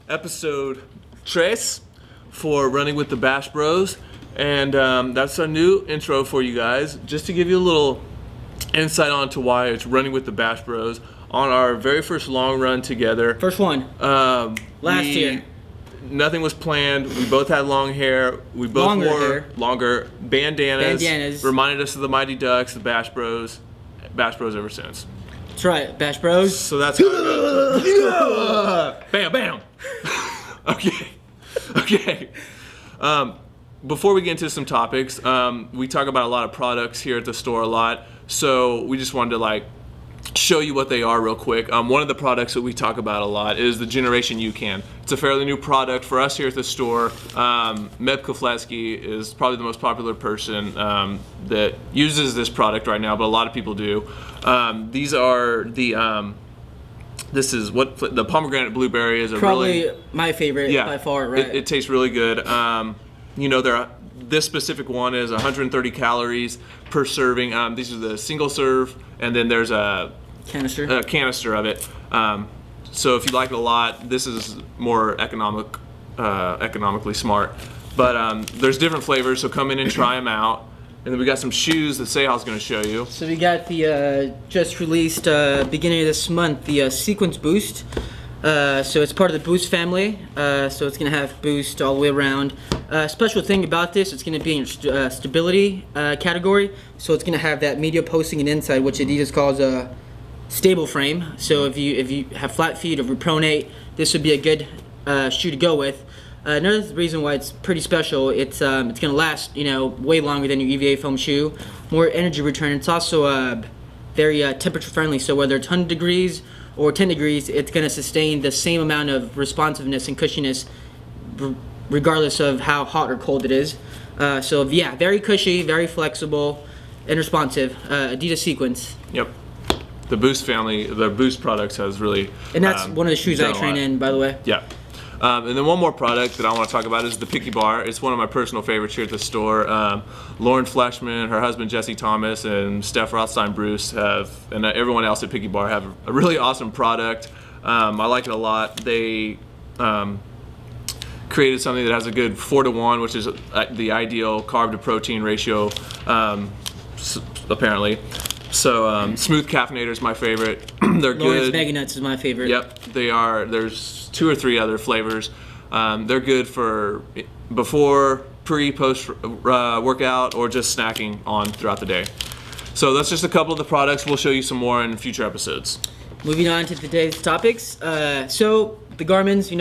episode tres for running with the BashBro's, and that's our new intro for you guys, just to give you a little insight onto why it's running with the BashBro's on our very first long run together. First one. Last year. Nothing was planned. We both had long hair. We both wore longer bandanas. Reminded us of the Mighty Ducks, the BashBro's. BashBro's ever since. That's right, BashBro's. So that's how it goes. Bam, bam. Okay. Before we get into some topics, we talk about a lot of products here at the store a lot. So we just wanted to show you what they are real quick. One of the products that we talk about a lot is the Generation U can. It's a fairly new product for us here at the store. Meb Kofleski is probably the most popular person that uses this product right now, but a lot of people do. These are the this is what the pomegranate blueberry is. Probably my favorite by far, right? It tastes really good. You know, this specific one is 130 calories per serving. These are the single serve, and then there's a canister of it. So if you like it a lot, this is more economically smart. But there's different flavors, so come in and try them out. And then we got some shoes that Sehal's going to show you. So we got the just released beginning of this month, the Sequence Boost. So it's part of the Boost family, so it's going to have Boost all the way around. Special thing about this, it's going to be in stability category, so it's going to have that media posting and inside, which Adidas calls a stable frame. So if you have flat feet or pronate, this would be a good shoe to go with. Another reason why it's pretty special, it's going to last way longer than your EVA foam shoe, more energy return. It's also very temperature friendly, so whether it's 100 degrees or 10 degrees, it's going to sustain the same amount of responsiveness and cushiness regardless of how hot or cold it is. So yeah, very cushy, very flexible, and responsive. Adidas Sequence. Yep. The Boost family, the Boost products has really... And that's one of the shoes I train in, by the way. Yeah. And then one more product that I want to talk about is the Picky Bar. It's one of my personal favorites here at the store. Lauren Fleshman, her husband Jesse Thomas, and Steph Rothstein-Bruce and everyone else at Picky Bar have a really awesome product. I like it a lot. They created something that has a good 4-to-1, which is the ideal carb to protein ratio, apparently. So Smooth Caffeinator is my favorite. They're good. Lawrence Mega Nuts is my favorite. Yep, they are. There's 2 or 3 other flavors. They're good for before, pre, post workout, or just snacking on throughout the day. So that's just a couple of the products. We'll show you some more in future episodes. Moving on to today's topics. So the Garmin's,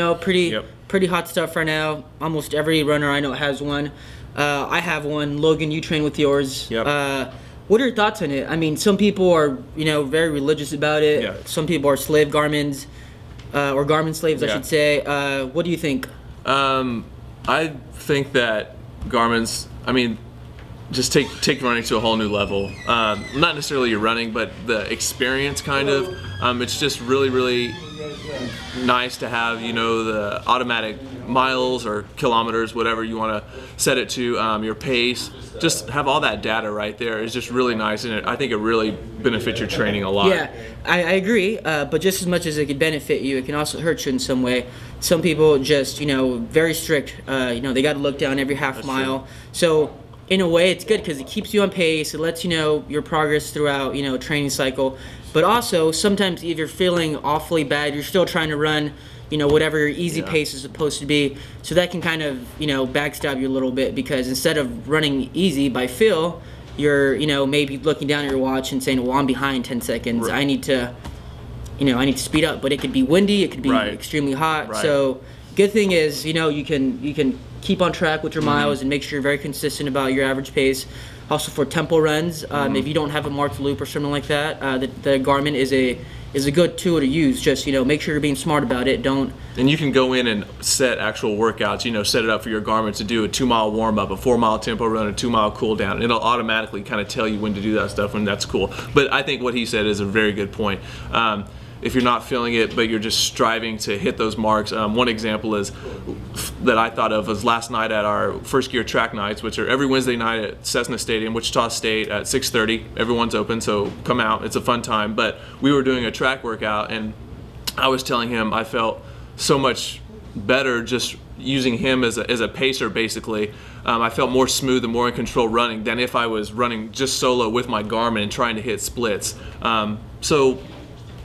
pretty hot stuff right now. Almost every runner I know has one. I have one. Logan, you train with yours. Yep. What are your thoughts on it? I mean, some people are, very religious about it. Yeah. Some people are slave Garmin's, or Garmin slaves, I should say. What do you think? I think that Garmin's, just take running to a whole new level. Not necessarily your running, but the experience kind of. It's just really, really nice to have, the automatic miles or kilometers, whatever you want to set it to, your pace. Just have all that data right there is just really nice, and I think it really benefits your training a lot. Yeah, I agree, but just as much as it can benefit you, it can also hurt you in some way. Some people just, very strict, they got to look down every half mile. True. So in a way, it's good because it keeps you on pace. It lets you know your progress throughout, training cycle. But also, sometimes if you're feeling awfully bad, you're still trying to run, whatever your easy pace is supposed to be. So that can kind of, backstab you a little bit, because instead of running easy by feel, you're, maybe looking down at your watch and saying, well, I'm behind 10 seconds. Right. I need to speed up. But it could be windy. It could be extremely hot. Right. So good thing is, you can keep on track with your miles and make sure you're very consistent about your average pace. Also for tempo runs, if you don't have a marked loop or something like that, the Garmin is a good tool to use. Just make sure you're being smart about it. And you can go in and set actual workouts. Set it up for your Garmin to do a 2-mile warm up, a 4-mile tempo run, a 2-mile cool down. It'll automatically kind of tell you when to do that stuff, and that's cool. But I think what he said is a very good point. If you're not feeling it, but you're just striving to hit those marks. One example that I thought of was last night at our first gear track nights, which are every Wednesday night at Cessna Stadium, Wichita State at 6:30. Everyone's open, so come out. It's a fun time. But we were doing a track workout, and I was telling him I felt so much better just using him as a pacer, basically. I felt more smooth and more in control running than if I was running just solo with my Garmin and trying to hit splits. So,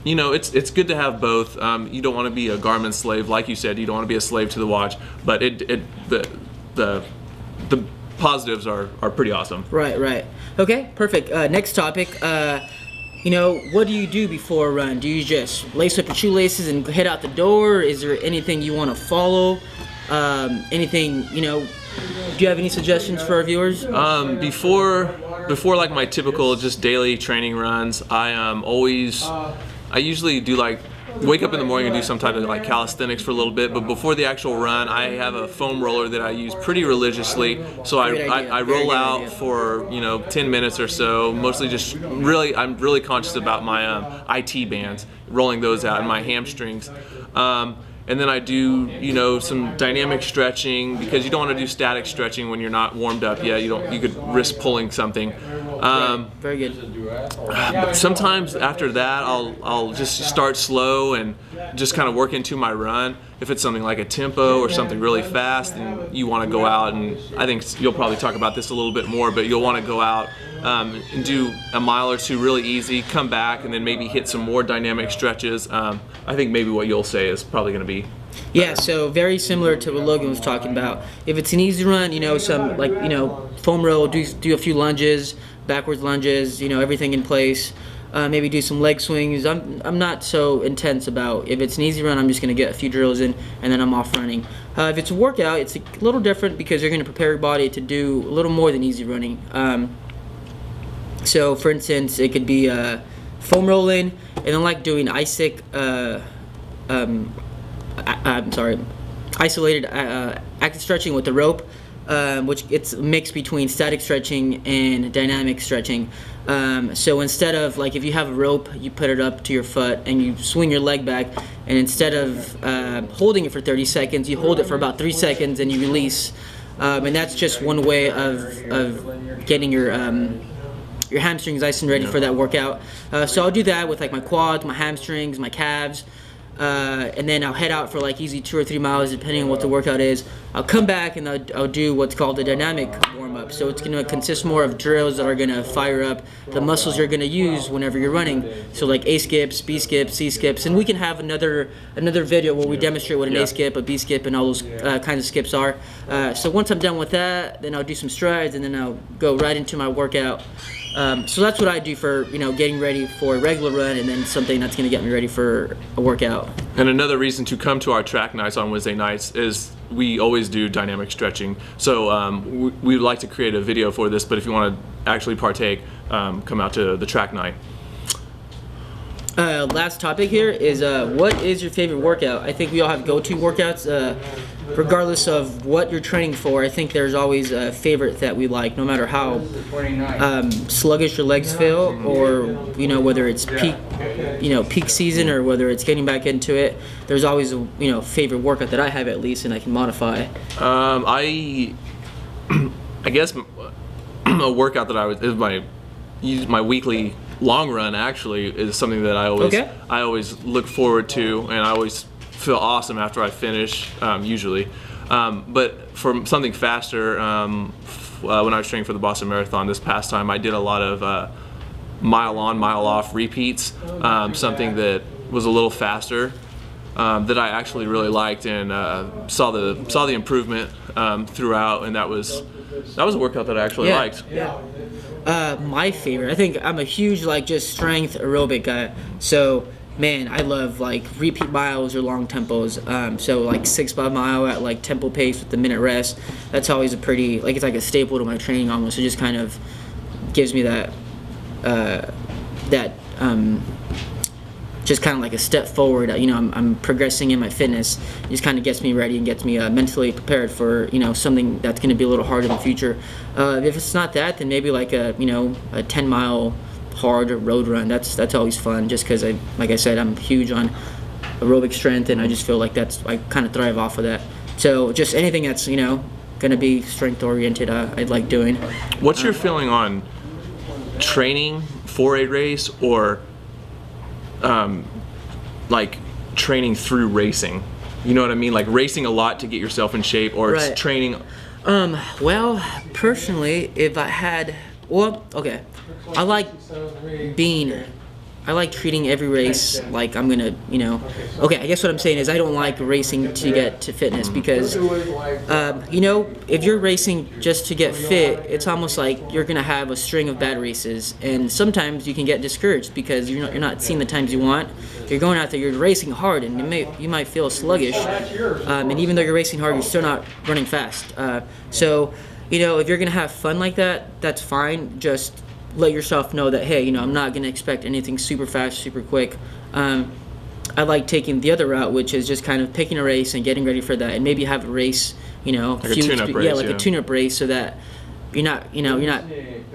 you know, it's good to have both. You don't want to be a Garmin slave, like you said. You don't want to be a slave to the watch, but the positives are pretty awesome. Right. Okay, perfect. Next topic. You know, what do you do before a run? Do you just lace up your shoelaces and head out the door? Is there anything you want to follow? Anything, you know, do you have any suggestions for our viewers? Before like my typical just daily training runs, I usually do like wake up in the morning and do some type of like calisthenics for a little bit, but before the actual run, I have a foam roller that I use pretty religiously. So I roll out for, you know, 10 minutes or so, mostly just I'm really conscious about my IT bands, rolling those out, and my hamstrings. And then I do, you know, some dynamic stretching, because you don't want to do static stretching when you're not warmed up yet. You could risk pulling something. Very good. But sometimes after that, I'll just start slow and just kind of work into my run. If it's something like a tempo or something really fast, and you want to go out, and I think you'll probably talk about this a little bit more, but you'll want to go out and do a mile or two really easy, come back, and then maybe hit some more dynamic stretches. I think maybe what you'll say is probably going to be better. Yeah, so very similar to what Logan was talking about. If it's an easy run, you know, some like, you know, foam roll, do a few lunges, backwards lunges, you know, everything in place. Maybe do some leg swings. I'm not so intense about, if it's an easy run, I'm just going to get a few drills in and then I'm off running. If it's a workout, it's a little different, because you're going to prepare your body to do a little more than easy running. So for instance, it could be foam rolling, and then like doing isolated active stretching with the rope, which it's a mix between static stretching and dynamic stretching. So instead of, like, if you have a rope, you put it up to your foot and you swing your leg back, and instead of holding it for 30 seconds, you hold it for about 3 seconds and you release. And that's just one way of getting your hamstrings nice and ready for that workout. So I'll do that with like my quads, my hamstrings, my calves. And then I'll head out for like easy 2 or 3 miles, depending on what the workout is. I'll come back and I'll do what's called a dynamic warm-up. So it's going to consist more of drills that are going to fire up the muscles you're going to use whenever you're running. So like A skips, B skips, C skips, and we can have another video where we demonstrate what an A skip, a B skip, and all those kinds of skips are. So once I'm done with that, then I'll do some strides, and then I'll go right into my workout. So that's what I do for, you know, getting ready for a regular run, and then something that's going to get me ready for a workout. And another reason to come to our track nights on Wednesday nights is we always do dynamic stretching. So we'd like to create a video for this, but if you want to actually partake, come out to the track night. Last topic here is what is your favorite workout? I think we all have go-to workouts. Regardless of what you're training for, I think there's always a favorite that we like, no matter how sluggish your legs feel, or, you know, whether it's peak season or whether it's getting back into it. There's always a, you know, favorite workout that I have, at least, and I can modify. I guess a workout that use my weekly long run actually is something that I always look forward to, and I always feel awesome after I finish, usually. But for something faster, when I was training for the Boston Marathon this past time, I did a lot of mile on, mile off repeats, something that was a little faster, that I actually really liked, and saw the improvement throughout, and that was a workout that I actually liked. My favorite, I think I'm a huge just strength aerobic guy, so man, I love repeat miles or long tempos. So 6-5 mile at tempo pace with the minute rest. That's always a pretty, it's like a staple to my training almost. It just kind of gives me that just kind of like a step forward. I'm progressing in my fitness. It just kind of gets me ready and gets me mentally prepared for something that's going to be a little harder in the future. If it's not that, then maybe a 10-mile hard road run. That's always fun, just because like I said, I'm huge on aerobic strength, and I just feel like I kind of thrive off of that. So just anything that's going to be strength oriented, I'd like doing. What's your feeling on training for a race, or training through racing? You know what I mean? Like racing a lot to get yourself in shape, or it's Right. training. Well, personally, if I had, well, okay, I like treating every race like I'm gonna, you know, okay, I guess what I'm saying is I don't like racing to get to fitness because, you know, if you're racing just to get fit, it's almost like you're gonna have a string of bad races, and sometimes you can get discouraged because you're not seeing the times you want. You're going out there, you're racing hard, and you might feel sluggish, and even though you're racing hard, you're still not running fast. So, you know, if you're gonna have fun like that, that's fine. Just let yourself know that, hey, you know, I'm not going to expect anything super fast, super quick. I like taking the other route, which is just kind of picking a race and getting ready for that, and maybe have a race, you know, Like a tune-up race, yeah, like a tune-up race, so that you're not, you know, you're not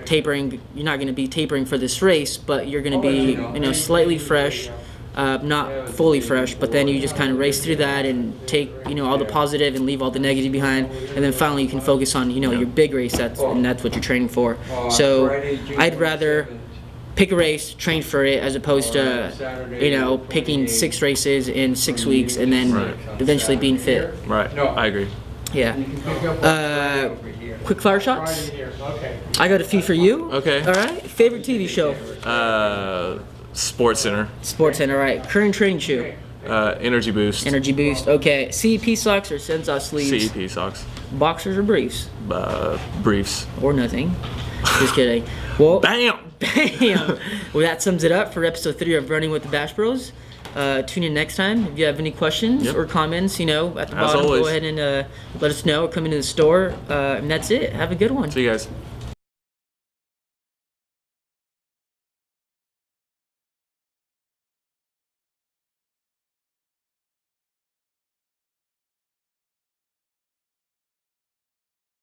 tapering. You're not going to be tapering for this race, but you're going to be, you know, slightly fresh. Not fully fresh, but then you just kind of race through that and take, you know, all the positive and leave all the negative behind, and then finally you can focus on, you know, your big race, and that's what you're training for. So I'd rather pick a race, train for it, as opposed to, you know, picking 6 races in 6 weeks and then eventually being fit. Right. I agree. Yeah. Quick fire shots. I got a few for you. Okay. All right. Favorite TV show? Sports Center. Sports Center. All right. Current training shoe? Energy Boost. Energy Boost. Okay. CEP socks or Senza sleeves? CEP socks. Boxers or briefs? Briefs. Or nothing. Just kidding. Well, Bam! Bam! Well, that sums it up for episode 3 of Running with the BashBros. Tune in next time. If you have any questions or comments, you know, at the bottom, always. go ahead and let us know. Or come into the store. And that's it. Have a good one. See you guys.